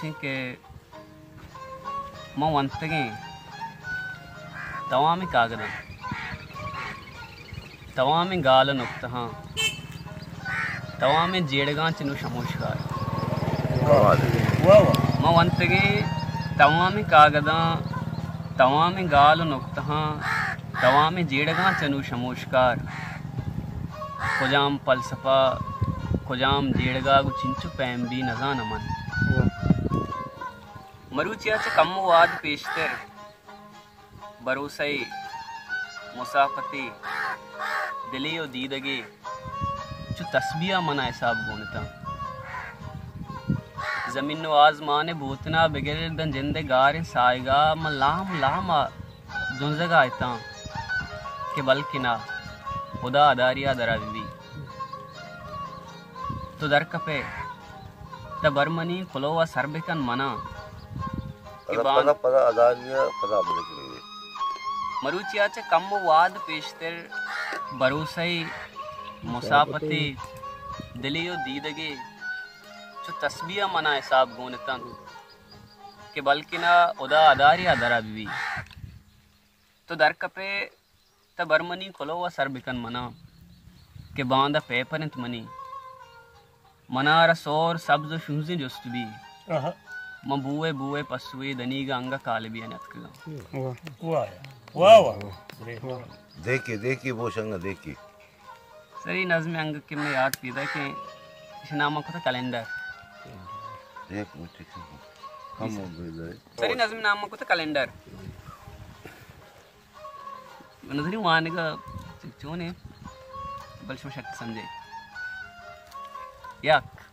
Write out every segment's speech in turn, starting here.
पूछें कि मैं वंतगे तवा में कागदा तवा में गाल नुक्त हाँ तवा में जेड़गा चिनु शमोशकार मैं वंतगे तवा में कागदा तवा में गाल नुक्त हाँ तवा में जेड़गा चनु शमोशकार खुजाम फलसफा खुजाम जेड़गा गु चिंचु पैम भी नजा नमन मरुचियाचे कम्मु वाद पेशतर भरोसई मुसाफती दिलियो दीदगे चु तस्बिया मना हिसाब गुणता जमीन आजमाने भूतना बिगड़ दन जिंदे गारे सायगा म लाम लाम जुंजगा आयता के बल्कि ना खुदा अदारिया दरावी तो दर कपे द बर्मनी खुलोवा सरबिकन मना पदा पदा अदारिया पदा बलकली मरुचियाचे कम्मु वाद पेशतर भरोसई मुसाफती दिलियो दीदगे चु तस्बिया मना हिसाब गुणतन के बल्कि ना उदा अदारिया दरा बीवी तो दर कपे त बर्मनी खुलोवा सरबिकन मना के बांदा पेपरंत मनी मनारा सोर सब्ज शुंजी जुस्तबी म बुए बुए पसुए दनीगा अंग कालबी अनतकगा वाह वाह देखी देखी वो संग देखी सरी नज़्म अंग के में याद पीदा के इस नाम को था कैलेंडर देख मुझे कम हो गई सरी नज़्म नाम को था कैलेंडर नजरी वाने का चोने बल्कि शक्ति समझे एक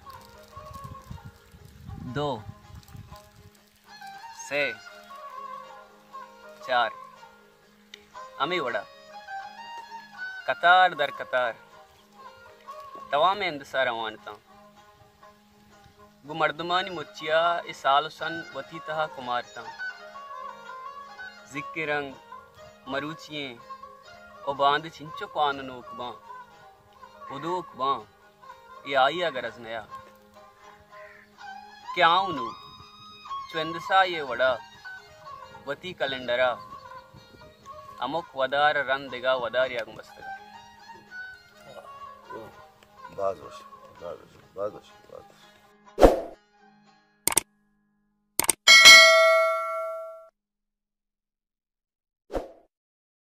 दो से चार अमी वड़ा कतार दर कतार तवा में इंतजार रवानता गु मर्दमानी मुच्चिया इस साल सन वती तहा कुमारता जिक्के रंग मरुचिये ओ बांध चिंचो पान नोकबा उदोकबा ये आई अगर नया क्या नु चंदसा ये वड़ा वती कैलेंडरा अमुक वदार रन देगा वदार यागु मस्तगा बाज